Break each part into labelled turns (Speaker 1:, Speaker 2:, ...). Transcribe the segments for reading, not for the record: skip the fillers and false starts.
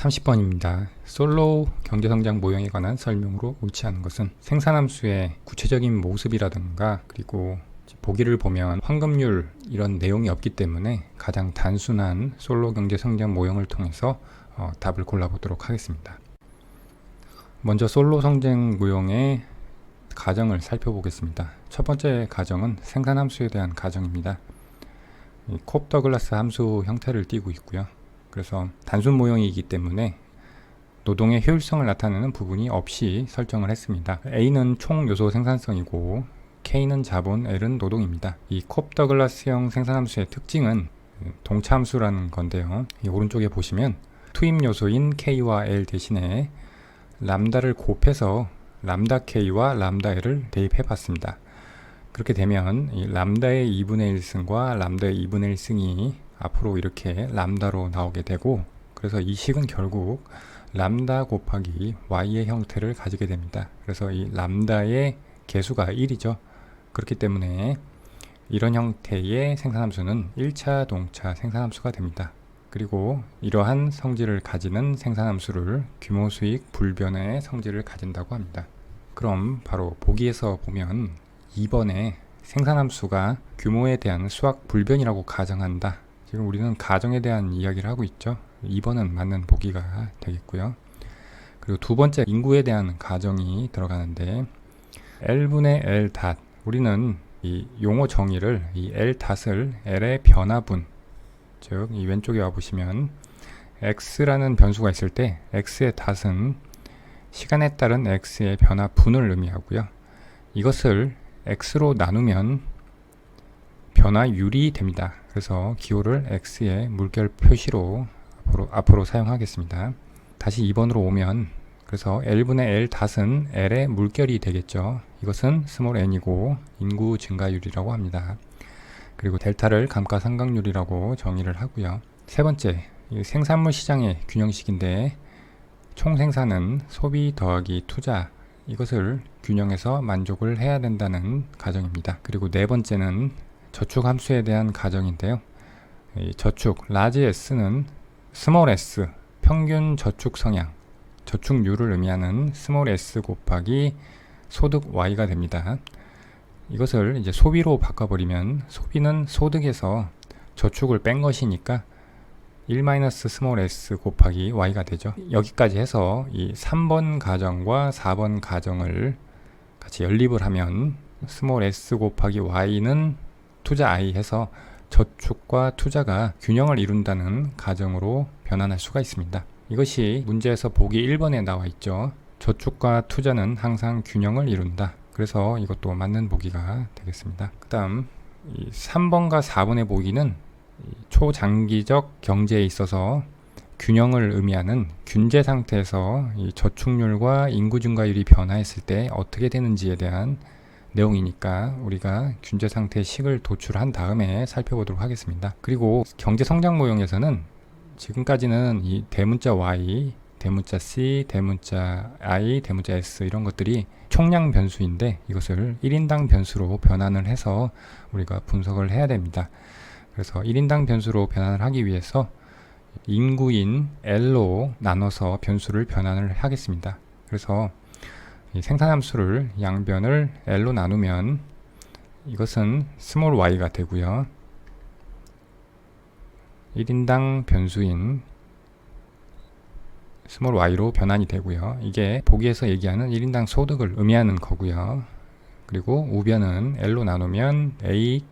Speaker 1: 30번입니다. 솔로 경제성장 모형에 관한 설명으로 옳지 않은 것은 생산함수의 구체적인 모습이라든가 그리고 보기를 보면 환급률 이런 내용이 없기 때문에 가장 단순한 솔로 경제성장 모형을 통해서 답을 골라보도록 하겠습니다. 먼저 솔로 성장 모형의 가정을 살펴보겠습니다. 첫 번째 가정은 생산함수에 대한 가정입니다. 콥 더글라스 함수 형태를 띠고 있고요. 그래서 단순 모형이기 때문에 노동의 효율성을 나타내는 부분이 없이 설정을 했습니다. A는 총 요소 생산성이고 K는 자본, L은 노동입니다. 이 콥 더글라스형 생산함수의 특징은 동차함수라는 건데요. 이 오른쪽에 보시면 투입 요소인 K와 L 대신에 람다를 곱해서 람다 K와 람다 L을 대입해 봤습니다. 그렇게 되면 이 람다의 2분의 1승과 람다의 2분의 1승이 앞으로 이렇게 람다로 나오게 되고, 그래서 이 식은 결국 람다 곱하기 y의 형태를 가지게 됩니다. 그래서 이 람다의 개수가 1이죠. 그렇기 때문에 이런 형태의 생산함수는 1차 동차 생산함수가 됩니다. 그리고 이러한 성질을 가지는 생산함수를 규모수익 불변의 성질을 가진다고 합니다. 그럼 바로 보기에서 보면 2번에 생산함수가 규모에 대한 수학 불변이라고 가정한다. 지금 우리는 가정에 대한 이야기를 하고 있죠. 2번은 맞는 보기가 되겠고요. 그리고 두 번째 인구에 대한 가정이 들어가는데 L분의 L 닷, 우리는 이 용어 정의를 이 L 닷을 L의 변화분, 즉 이 왼쪽에 와보시면 X라는 변수가 있을 때 X의 닷은 시간에 따른 X의 변화분을 의미하고요. 이것을 X로 나누면 변화율이 됩니다. 그래서 기호를 X의 물결 표시로 앞으로 사용하겠습니다. 다시 2번으로 오면 그래서 L분의 L 닷은 L의 물결이 되겠죠. 이것은 스몰 n이고 인구 증가율이라고 합니다. 그리고 델타를 감가상각률이라고 정의를 하고요. 세 번째, 생산물 시장의 균형식인데 총생산은 소비 더하기 투자, 이것을 균형해서 만족을 해야 된다는 가정입니다. 그리고 네 번째는 저축 함수에 대한 가정인데요. 이 저축 라지 S는 스몰 s 평균 저축 성향, 저축률을 의미하는 스몰 s 곱하기 소득 y가 됩니다. 이것을 이제 소비로 바꿔버리면 소비는 소득에서 저축을 뺀 것이니까 1 스몰 s 곱하기 y가 되죠. 여기까지 해서 이 3번 가정과 4번 가정을 같이 연립을 하면 스몰 s 곱하기 y는 투자 I 해서 저축과 투자가 균형을 이룬다는 가정으로 변환할 수가 있습니다. 이것이 문제에서 보기 1번에 나와 있죠. 저축과 투자는 항상 균형을 이룬다. 그래서 이것도 맞는 보기가 되겠습니다. 그 다음 3번과 4번의 보기는 초장기적 경제에 있어서 균형을 의미하는 균제 상태에서 이 저축률과 인구 증가율이 변화했을 때 어떻게 되는지에 대한 내용이니까 우리가 균제 상태의 식을 도출한 다음에 살펴보도록 하겠습니다. 그리고 경제 성장 모형에서는 지금까지는 이 대문자 Y, 대문자 C, 대문자 I, 대문자 S 이런 것들이 총량 변수인데 이것을 1인당 변수로 변환을 해서 우리가 분석을 해야 됩니다. 그래서 1인당 변수로 변환을 하기 위해서 인구인 L로 나눠서 변수를 변환을 하겠습니다. 그래서 이 생산함수를 양변을 L로 나누면 이것은 스몰 y가 되고요. 1인당 변수인 스몰 y로 변환이 되고요. 이게 보기에서 얘기하는 1인당 소득을 의미하는 거고요. 그리고 우변은 L로 나누면 A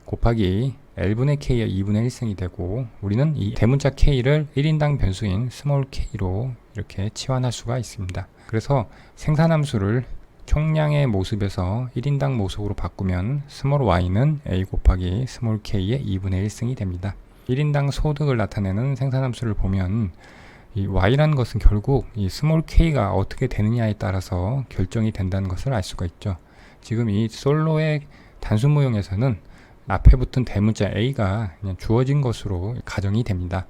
Speaker 1: 곱하기 L분의 K의 2분의 1승이 되고 우리는 이 대문자 K를 1인당 변수인 스몰 k로 이렇게 치환할 수가 있습니다. 그래서 생산함수를 총량의 모습에서 1인당 모습으로 바꾸면 스몰 y는 A 곱하기 스몰 k의 2분의 1승이 됩니다. 1인당 소득을 나타내는 생산함수를 보면 이 y라는 것은 결국 이 스몰 k가 어떻게 되느냐에 따라서 결정이 된다는 것을 알 수가 있죠. 지금 이 솔로의 단순 모형에서는 앞에 붙은 대문자 a가 그냥 주어진 것으로 가정이 됩니다.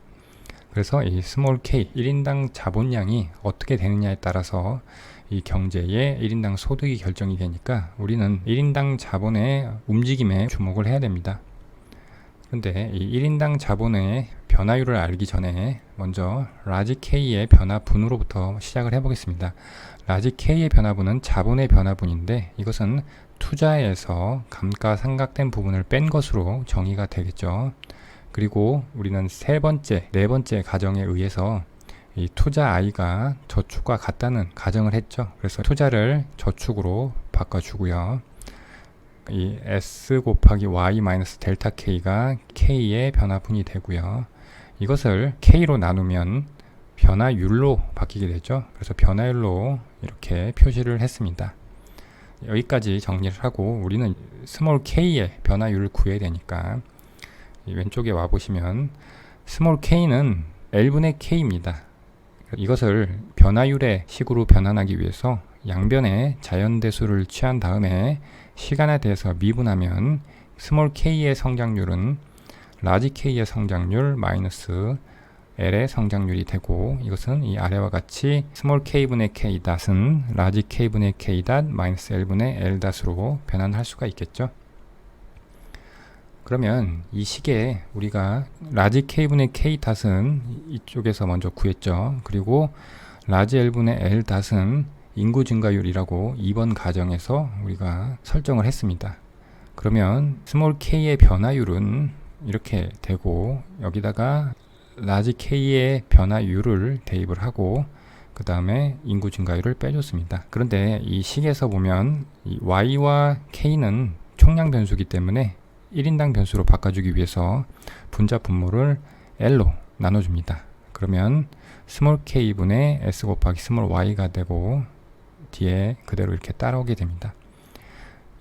Speaker 1: 그래서 이 스몰 k 1인당 자본량이 어떻게 되느냐에 따라서 이 경제의 1인당 소득이 결정이 되니까 우리는 1인당 자본의 움직임에 주목을 해야 됩니다. 그런데 이 1인당 자본의 변화율을 알기 전에 먼저 라지 K의 변화분으로부터 시작을 해보겠습니다. 라지 K의 변화분은 자본의 변화분인데 이것은 투자에서 감가상각된 부분을 뺀 것으로 정의가 되겠죠. 그리고 우리는 네 번째 가정에 의해서 이 투자 I가 저축과 같다는 가정을 했죠. 그래서 투자를 저축으로 바꿔주고요. 이 S 곱하기 Y 마이너스 델타 K가 K의 변화분이 되고요. 이것을 K로 나누면 변화율로 바뀌게 되죠. 그래서 변화율로 이렇게 표시를 했습니다. 여기까지 정리를 하고 우리는 스몰 k의 변화율을 구해야 되니까 왼쪽에 와 보시면 스몰 k는 L분의 K입니다. 이것을 변화율의 식으로 변환하기 위해서 양변에 자연대수를 취한 다음에 시간에 대해서 미분하면 스몰 k의 성장률은 라지 k의 성장률 마이너스 L의 성장률이 되고 이것은 이 아래와 같이 스몰 k분의 k 닷은 라지 k분의 k 닷 마이너스 L분의 L 닷으로 변환할 수가 있겠죠. 그러면 이 식에 우리가 라지 k분의 k 닷은 이쪽에서 먼저 구했죠. 그리고 라지 L분의 L 닷은 인구 증가율이라고 2번 가정에서 우리가 설정을 했습니다. 그러면 스몰 k의 변화율은 이렇게 되고 여기다가 라지 k의 변화율을 대입을 하고 그 다음에 인구 증가율을 빼줬습니다. 그런데 이 식에서 보면 이 y와 k는 총량 변수이기 때문에 1인당 변수로 바꿔주기 위해서 분자 분모를 L로 나눠줍니다. 그러면 스몰 k분의 S 곱하기 스몰 y가 되고 뒤에 그대로 이렇게 따라오게 됩니다.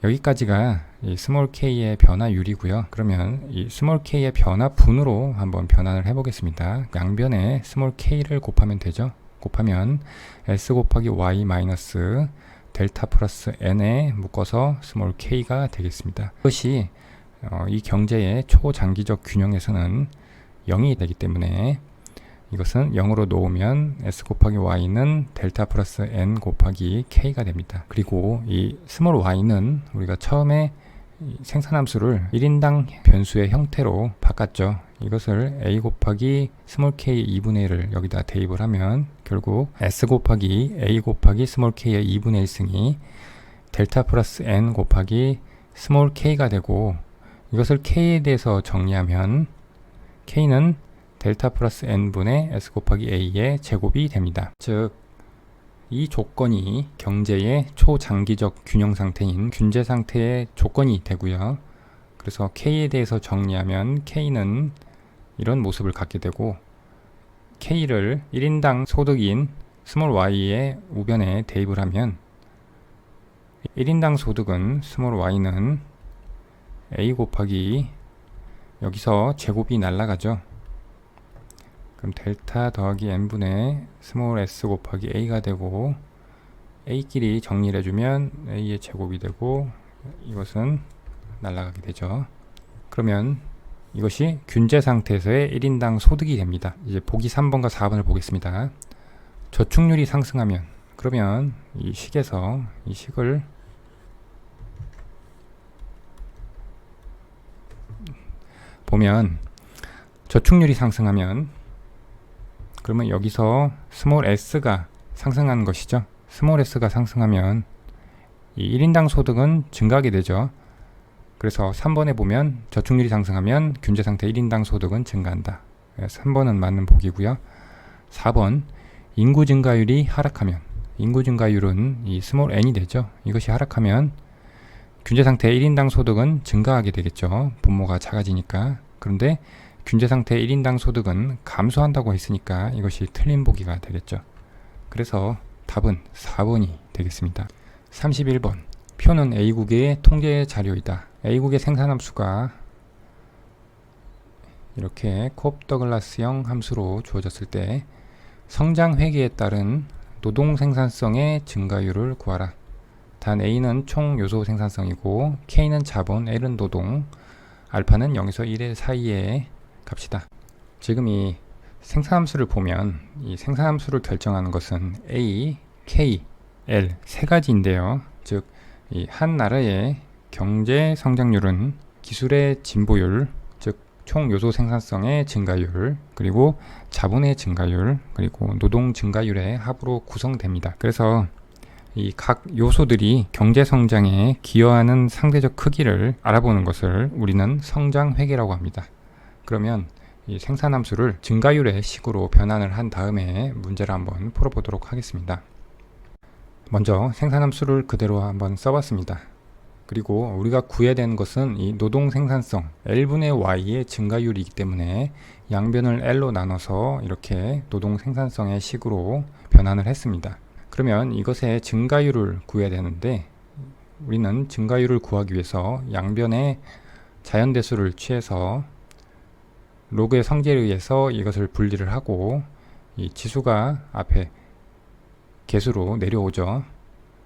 Speaker 1: 여기까지가 이 스몰 k의 변화율이고요. 그러면 이 스몰 k의 변화분으로 한번 변환을 해보겠습니다. 양변에 스몰 k를 곱하면 되죠. 곱하면 S 곱하기 y 마이너스 델타 플러스 n에 묶어서 스몰 k가 되겠습니다. 이것이 이 경제의 초장기적 균형에서는 0이 되기 때문에 이것은 0으로 놓으면 S 곱하기 Y는 델타 플러스 N 곱하기 K가 됩니다. 그리고 이 스몰 y는 우리가 처음에 생산함수를 1인당 변수의 형태로 바꿨죠. 이것을 A 곱하기 스몰 k 2분의 1을 여기다 대입을 하면 결국 S 곱하기 A 곱하기 스몰 k의 2분의 1승이 델타 플러스 N 곱하기 스몰 k가 되고 이것을 k에 대해서 정리하면 k는 델타 플러스 n분의 s 곱하기 a의 제곱이 됩니다. 즉, 이 조건이 경제의 초장기적 균형 상태인 균제 상태의 조건이 되고요. 그래서 k에 대해서 정리하면 k는 이런 모습을 갖게 되고 k를 1인당 소득인 스몰 y의 우변에 대입을 하면 1인당 소득은 스몰 y는 a 곱하기 여기서 제곱이 날라가죠. 그럼 델타 더하기 n분의 스몰 s 곱하기 a가 되고 a끼리 정리를 해주면 a의 제곱이 되고 이것은 날아가게 되죠. 그러면 이것이 균제 상태에서의 1인당 소득이 됩니다. 이제 보기 3번과 4번을 보겠습니다. 저축률이 상승하면 그러면 이 식에서 이 식을 보면 저축률이 상승하면 그러면 여기서 스몰 s가 상승하는 것이죠. 스몰 s가 상승하면 이 1인당 소득은 증가하게 되죠. 그래서 3번에 보면 저축률이 상승하면 균제 상태 1인당 소득은 증가한다. 3번은 맞는 보기고요. 4번 인구 증가율이 하락하면 인구 증가율은 이 스몰 n이 되죠. 이것이 하락하면 균제 상태 1인당 소득은 증가하게 되겠죠. 분모가 작아지니까. 그런데 균제 상태 1인당 소득은 감소한다고 했으니까 이것이 틀린 보기가 되겠죠. 그래서 답은 4번이 되겠습니다. 31번 표는 A국의 통계 자료이다. A국의 생산함수가 이렇게 콥-더글라스형 함수로 주어졌을 때 성장 회계에 따른 노동 생산성의 증가율을 구하라. 단 A는 총 요소 생산성이고 K는 자본, L은 노동, 알파는 0에서 1의 사이의 값이다. 지금 이 생산함수를 보면 이 생산함수를 결정하는 것은 A, K, L 세 가지인데요. 즉, 이 한 나라의 경제 성장률은 기술의 진보율, 즉 총 요소 생산성의 증가율, 그리고 자본의 증가율, 그리고 노동 증가율의 합으로 구성됩니다. 그래서 이 각 요소들이 경제 성장에 기여하는 상대적 크기를 알아보는 것을 우리는 성장 회계라고 합니다. 그러면 이 생산함수를 증가율의 식으로 변환을 한 다음에 문제를 한번 풀어보도록 하겠습니다. 먼저 생산함수를 그대로 한번 써봤습니다. 그리고 우리가 구해야 되는 것은 이 노동 생산성 L분의 Y의 증가율이기 때문에 양변을 L로 나눠서 이렇게 노동 생산성의 식으로 변환을 했습니다. 그러면 이것의 증가율을 구해야 되는데 우리는 증가율을 구하기 위해서 양변의 자연대수를 취해서 로그의 성질에 의해서 이것을 분리를 하고 이 지수가 앞에 개수로 내려오죠.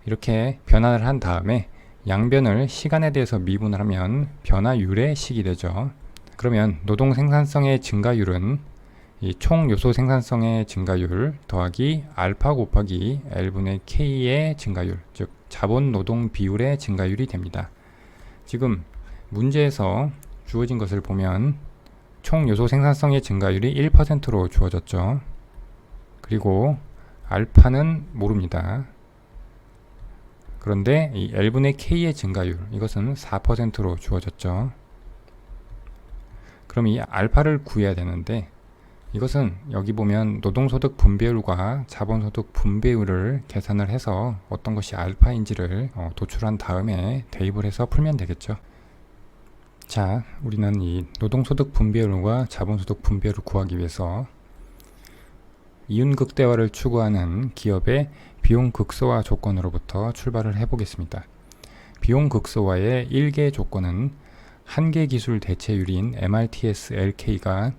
Speaker 1: 이렇게 변환을 한 다음에 양변을 시간에 대해서 미분을 하면 변화율의 식이 되죠. 그러면 노동 생산성의 증가율은 이 총 요소 생산성의 증가율 더하기 알파 곱하기 L분의 K의 증가율, 즉 자본 노동 비율의 증가율이 됩니다. 지금 문제에서 주어진 것을 보면 총 요소 생산성의 증가율이 1%로 주어졌죠. 그리고 알파는 모릅니다. 그런데 이 L분의 K의 증가율, 이것은 4%로 주어졌죠. 그럼 이 알파를 구해야 되는데 이것은 여기 보면 노동소득 분배율과 자본소득 분배율을 계산을 해서 어떤 것이 알파인지를 도출한 다음에 대입을 해서 풀면 되겠죠. 자, 우리는 이 노동소득 분배율과 자본소득 분배율을 구하기 위해서 이윤극대화를 추구하는 기업의 비용 극소화 조건으로부터 출발을 해보겠습니다. 비용 극소화의 1개 조건은 한계 기술 대체율인 MRTS LK가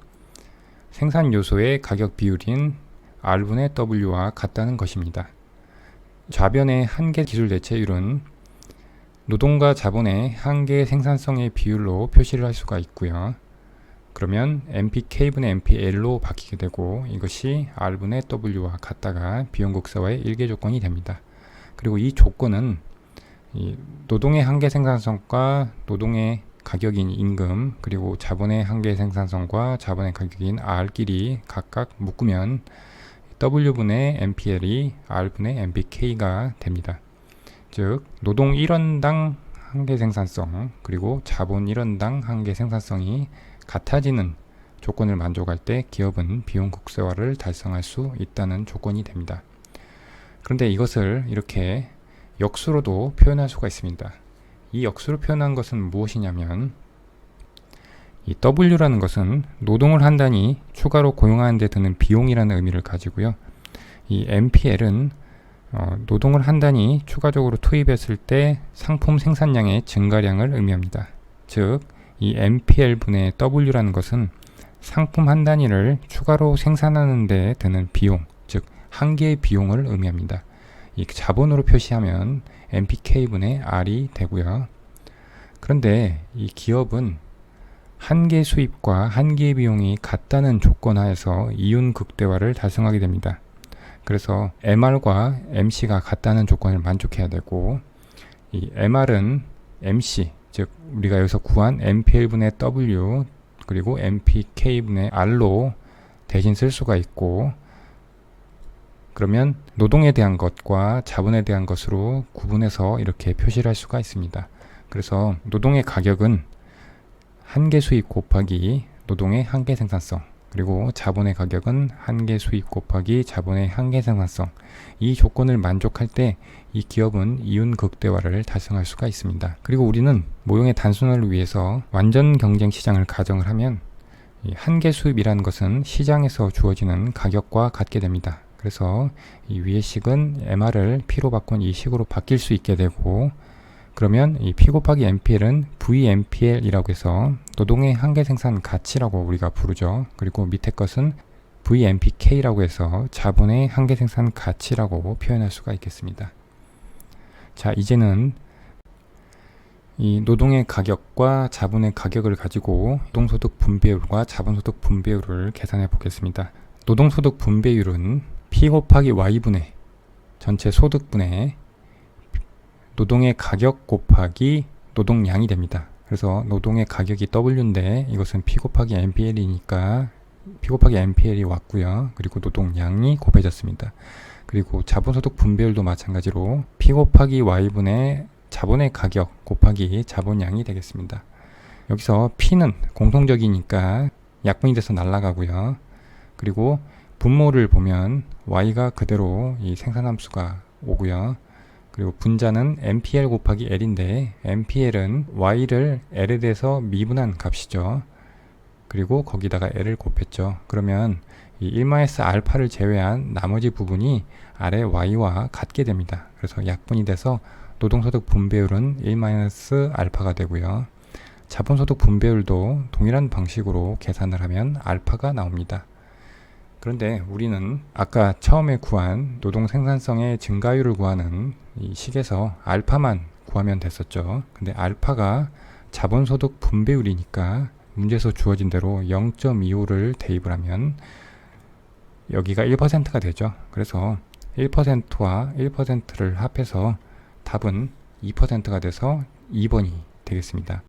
Speaker 1: 생산 요소의 가격 비율인 R분의 W와 같다는 것입니다. 좌변의 한계 기술 대체율은 노동과 자본의 한계 생산성의 비율로 표시를 할 수가 있고요. 그러면 MPK분의 MPL로 바뀌게 되고 이것이 R분의 W와 같다가 비용극소화의 1개 조건이 됩니다. 그리고 이 조건은 이 노동의 한계 생산성과 노동의 가격인 임금 그리고 자본의 한계 생산성과 자본의 가격인 R끼리 각각 묶으면 W분의 MPL이 R분의 MPK가 됩니다. 즉 노동 1원당 한계 생산성 그리고 자본 1원당 한계 생산성이 같아지는 조건을 만족할 때 기업은 비용 극소화를 달성할 수 있다는 조건이 됩니다. 그런데 이것을 이렇게 역수로도 표현할 수가 있습니다. 이 역수로 표현한 것은 무엇이냐면 이 W라는 것은 노동을 한 단위 추가로 고용하는 데 드는 비용이라는 의미를 가지고요. 이 MPL은 노동을 한 단위 추가적으로 투입했을 때 상품 생산량의 증가량을 의미합니다. 즉, 이 MPL분의 W라는 것은 상품 한 단위를 추가로 생산하는 데 드는 비용, 즉 한계의 비용을 의미합니다. 이 자본으로 표시하면 MPK분의 R이 되고요. 그런데 이 기업은 한계 수입과 한계 비용이 같다는 조건 하에서 이윤 극대화를 달성하게 됩니다. 그래서 MR과 MC가 같다는 조건을 만족해야 되고 이 MR은 MC, 즉 우리가 여기서 구한 MPL분의 W 그리고 MPK분의 R로 대신 쓸 수가 있고 그러면 노동에 대한 것과 자본에 대한 것으로 구분해서 이렇게 표시를 할 수가 있습니다. 그래서 노동의 가격은 한계 수입 곱하기 노동의 한계 생산성 그리고 자본의 가격은 한계 수입 곱하기 자본의 한계 생산성 이 조건을 만족할 때 이 기업은 이윤 극대화를 달성할 수가 있습니다. 그리고 우리는 모형의 단순화를 위해서 완전 경쟁 시장을 가정을 하면 이 한계 수입이라는 것은 시장에서 주어지는 가격과 같게 됩니다. 그래서 이 위의 식은 MR을 P로 바꾼 이 식으로 바뀔 수 있게 되고 그러면 이 P 곱하기 MPL은 VMPL이라고 해서 노동의 한계 생산 가치라고 우리가 부르죠. 그리고 밑에 것은 VMPK라고 해서 자본의 한계 생산 가치라고 표현할 수가 있겠습니다. 자, 이제는 이 노동의 가격과 자본의 가격을 가지고 노동소득 분배율과 자본소득 분배율을 계산해 보겠습니다. 노동소득 분배율은 P 곱하기 Y분의 전체 소득분의 노동의 가격 곱하기 노동량이 됩니다. 그래서 노동의 가격이 W인데 이것은 P 곱하기 NPL이니까 P 곱하기 NPL이 왔고요. 그리고 노동량이 곱해졌습니다. 그리고 자본소득 분배율도 마찬가지로 P 곱하기 Y분의 자본의 가격 곱하기 자본량이 되겠습니다. 여기서 P는 공통적이니까 약분이 돼서 날아가고요. 그리고 분모를 보면 Y가 그대로 이 생산함수가 오고요. 그리고 분자는 NPL 곱하기 L인데 NPL은 Y를 L에 대해서 미분한 값이죠. 그리고 거기다가 L을 곱했죠. 그러면 이 1-알파를 제외한 나머지 부분이 아래 Y와 같게 됩니다. 그래서 약분이 돼서 노동소득 분배율은 1-알파가 되고요. 자본소득 분배율도 동일한 방식으로 계산을 하면 알파가 나옵니다. 그런데 우리는 아까 처음에 구한 노동 생산성의 증가율을 구하는 이 식에서 알파만 구하면 됐었죠. 근데 알파가 자본소득 분배율이니까 문제에서 주어진 대로 0.25를 대입을 하면 여기가 1%가 되죠. 그래서 1%와 1%를 합해서 답은 2%가 돼서 2번이 되겠습니다.